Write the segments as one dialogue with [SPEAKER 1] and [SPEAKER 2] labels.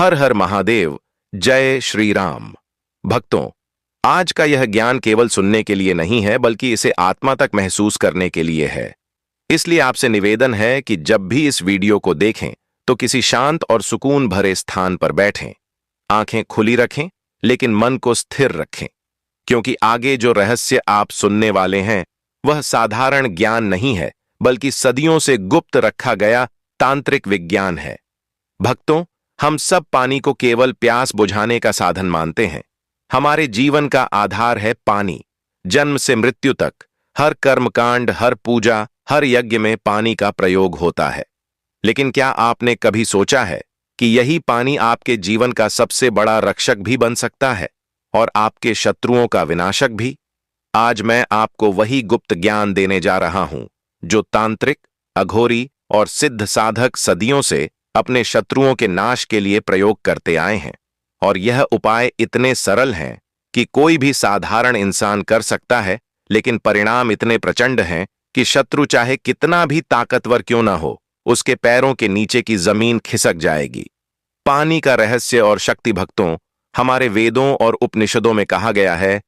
[SPEAKER 1] हर हर महादेव। जय श्री राम। भक्तों, आज का यह ज्ञान केवल सुनने के लिए नहीं है, बल्कि इसे आत्मा तक महसूस करने के लिए है। इसलिए आपसे निवेदन है कि जब भी इस वीडियो को देखें तो किसी शांत और सुकून भरे स्थान पर बैठें, आंखें खुली रखें, लेकिन मन को स्थिर रखें, क्योंकि आगे जो रहस्य आप सुनने वाले हैं वह साधारण ज्ञान नहीं है, बल्कि सदियों से गुप्त रखा गया तांत्रिक विज्ञान है। भक्तों, हम सब पानी को केवल प्यास बुझाने का साधन मानते हैं। हमारे जीवन का आधार है पानी। जन्म से मृत्यु तक हर कर्मकांड, हर पूजा, हर यज्ञ में पानी का प्रयोग होता है। लेकिन क्या आपने कभी सोचा है कि यही पानी आपके जीवन का सबसे बड़ा रक्षक भी बन सकता है और आपके शत्रुओं का विनाशक भी? आज मैं आपको वही गुप्त ज्ञान देने जा रहा हूं जो तांत्रिक, अघोरी और सिद्ध साधक सदियों से अपने शत्रुओं के नाश के लिए प्रयोग करते आए हैं। और यह उपाय इतने सरल हैं कि कोई भी साधारण इंसान कर सकता है, लेकिन परिणाम इतने प्रचंड हैं कि शत्रु चाहे कितना भी ताकतवर क्यों ना हो, उसके पैरों के नीचे की जमीन खिसक जाएगी। पानी का रहस्य और शक्ति। भक्तों, हमारे वेदों और उपनिषदों में कहा गया है,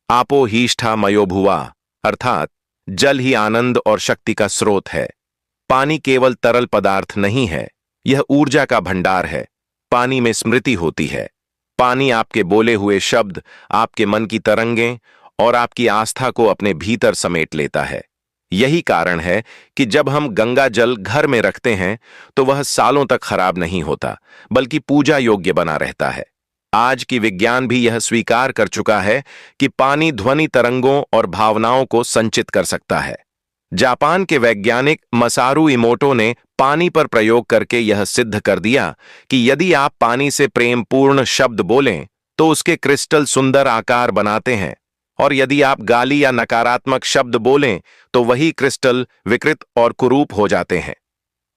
[SPEAKER 1] आपो हीष्ठा मयो भुवा, अर्थात जल ही आनंद और शक्ति का स्रोत है। पानी केवल तरल पदार्थ नहीं है, यह ऊर्जा का भंडार है। पानी में स्मृति होती है। पानी आपके बोले हुए शब्द, आपके मन की तरंगें और आपकी आस्था को अपने भीतर समेट लेता है। यही कारण है कि जब हम गंगा जल घर में रखते हैं तो वह सालों तक खराब नहीं होता, बल्कि पूजा योग्य बना रहता है। आज की विज्ञान भी यह स्वीकार कर चुका है कि पानी ध्वनि तरंगों और भावनाओं को संचित कर सकता है। जापान के वैज्ञानिक मसारू इमोटो ने पानी पर प्रयोग करके यह सिद्ध कर दिया कि यदि आप पानी से प्रेमपूर्ण शब्द बोलें तो उसके क्रिस्टल सुंदर आकार बनाते हैं, और यदि आप गाली या नकारात्मक शब्द बोलें तो वही क्रिस्टल विकृत और कुरूप हो जाते हैं।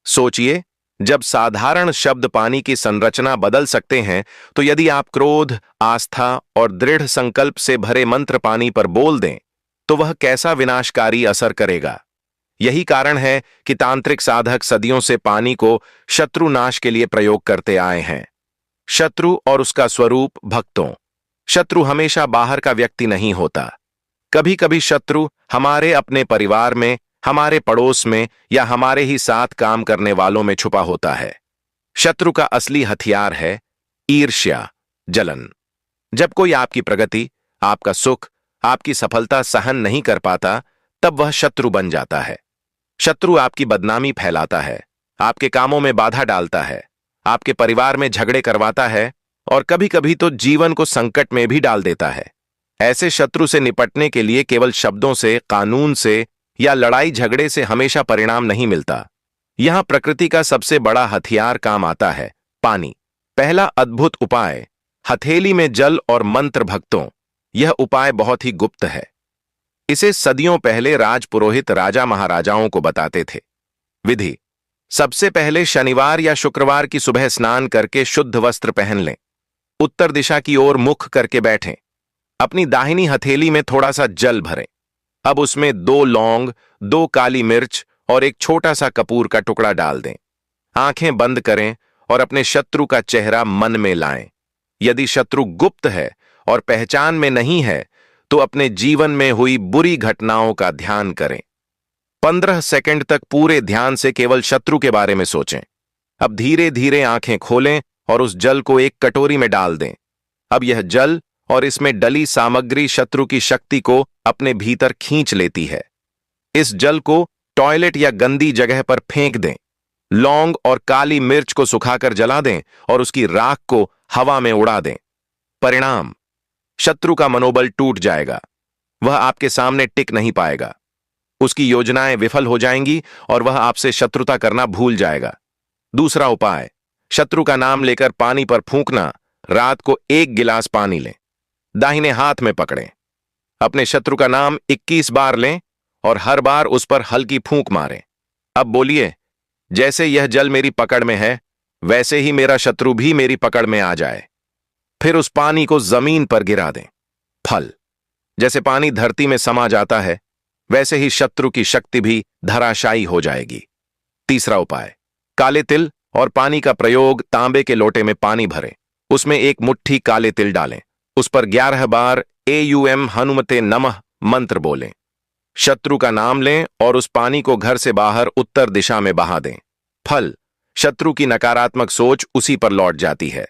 [SPEAKER 1] सोचिए, जब साधारण शब्द पानी की संरचना बदल सकते हैं, तो यदि आप क्रोध, आस्था और दृढ़ संकल्प से भरे मंत्र पानी पर बोल दें तो वह कैसा विनाशकारी असर करेगा। यही कारण है कि तांत्रिक साधक सदियों से पानी को शत्रु नाश के लिए प्रयोग करते आए हैं। शत्रु और उसका स्वरूप। भक्तों, शत्रु हमेशा बाहर का व्यक्ति नहीं होता। कभी कभी शत्रु हमारे अपने परिवार में, हमारे पड़ोस में या हमारे ही साथ काम करने वालों में छुपा होता है। शत्रु का असली हथियार है ईर्ष्या, जलन। जब कोई आपकी प्रगति, आपका सुख, आपकी सफलता सहन नहीं कर पाता, तब वह शत्रु बन जाता है। शत्रु आपकी बदनामी फैलाता है, आपके कामों में बाधा डालता है, आपके परिवार में झगड़े करवाता है और कभी कभी तो जीवन को संकट में भी डाल देता है। ऐसे शत्रु से निपटने के लिए केवल शब्दों से, कानून से या लड़ाई झगड़े से हमेशा परिणाम नहीं मिलता। यहां प्रकृति का सबसे बड़ा हथियार काम आता है, पानी। पहला अद्भुत उपाय, हथेली में जल और मंत्र। भक्तों, यह उपाय बहुत ही गुप्त है। इसे सदियों पहले राजपुरोहित राजा महाराजाओं को बताते थे। विधि: सबसे पहले शनिवार या शुक्रवार की सुबह स्नान करके शुद्ध वस्त्र पहन लें। उत्तर दिशा की ओर मुख करके बैठें। अपनी दाहिनी हथेली में थोड़ा सा जल भरें। अब उसमें 2 लौंग, 2 काली मिर्च और एक छोटा सा कपूर का टुकड़ा डाल दें। आंखें बंद करें और अपने शत्रु का चेहरा मन में लाएं। यदि शत्रु गुप्त है और पहचान में नहीं है तो अपने जीवन में हुई बुरी घटनाओं का ध्यान करें। 15 सेकंड तक पूरे ध्यान से केवल शत्रु के बारे में सोचें। अब धीरे धीरे आंखें खोलें और उस जल को एक कटोरी में डाल दें। अब यह जल और इसमें डली सामग्री शत्रु की शक्ति को अपने भीतर खींच लेती है। इस जल को टॉयलेट या गंदी जगह पर फेंक दें। लौंग और काली मिर्च को सुखाकर जला दें और उसकी राख को हवा में उड़ा दें। परिणाम: शत्रु का मनोबल टूट जाएगा। वह आपके सामने टिक नहीं पाएगा। उसकी योजनाएं विफल हो जाएंगी और वह आपसे शत्रुता करना भूल जाएगा। दूसरा उपाय, शत्रु का नाम लेकर पानी पर फूंकना। रात को 1 गिलास पानी लें, दाहिने हाथ में पकड़ें। अपने शत्रु का नाम 21 बार लें और हर बार उस पर हल्की फूंक मारें। अब बोलिए, जैसे यह जल मेरी पकड़ में है, वैसे ही मेरा शत्रु भी मेरी पकड़ में आ जाए। फिर उस पानी को जमीन पर गिरा दें। फल: जैसे पानी धरती में समा जाता है, वैसे ही शत्रु की शक्ति भी धराशायी हो जाएगी। तीसरा उपाय, काले तिल और पानी का प्रयोग तांबे के लोटे में पानी भरें, उसमें एक मुट्ठी काले तिल डालें, उस पर 11 बार एयूएम हनुमते नमः मंत्र बोलें, शत्रु का नाम लें और उस पानी को घर से बाहर उत्तर दिशा में बहा दें। फल, शत्रु की नकारात्मक सोच उसी पर लौट जाती है।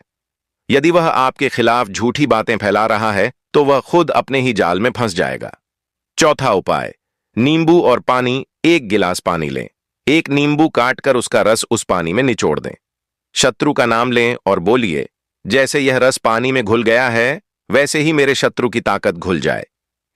[SPEAKER 1] यदि वह आपके खिलाफ झूठी बातें फैला रहा है तो वह खुद अपने ही जाल में फंस जाएगा। चौथा उपाय, नींबू और पानी। 1 गिलास पानी लें, एक नींबू काटकर उसका रस उस पानी में निचोड़ दें, शत्रु का नाम लें और बोलिए, जैसे यह रस पानी में घुल गया है वैसे ही मेरे शत्रु की ताकत घुल जाए।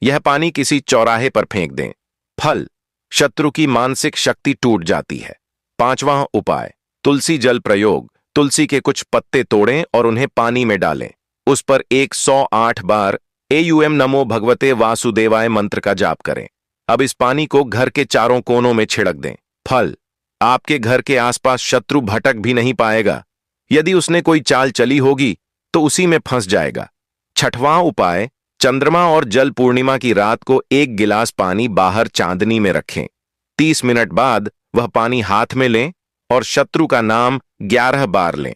[SPEAKER 1] यह पानी किसी चौराहे पर फेंक दें। फल, शत्रु की मानसिक शक्ति टूट जाती है। पांचवां उपाय, तुलसी जल प्रयोग। तुलसी के कुछ पत्ते तोड़ें और उन्हें पानी में डालें, उस पर 108 बार एयूएम नमो भगवते वासुदेवाय मंत्र का जाप करें। अब इस पानी को घर के चारों कोनों में छिड़क दें। फल, आपके घर के आसपास शत्रु भटक भी नहीं पाएगा। यदि उसने कोई चाल चली होगी तो उसी में फंस जाएगा। छठवां उपाय, चंद्रमा और जल पूर्णिमा की रात को 1 गिलास पानी बाहर चांदनी में रखें। 30 मिनट बाद वह पानी हाथ में लें और शत्रु का नाम 11 बार लें।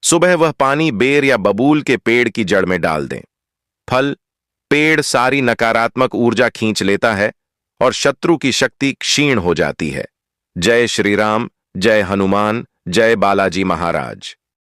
[SPEAKER 1] सुबह वह पानी बेर या बबूल के पेड़ की जड़ में डाल दें। फल, पेड़ सारी नकारात्मक ऊर्जा खींच लेता है और शत्रु की शक्ति क्षीण हो जाती है। जय श्री राम, जय हनुमान, जय बालाजी महाराज।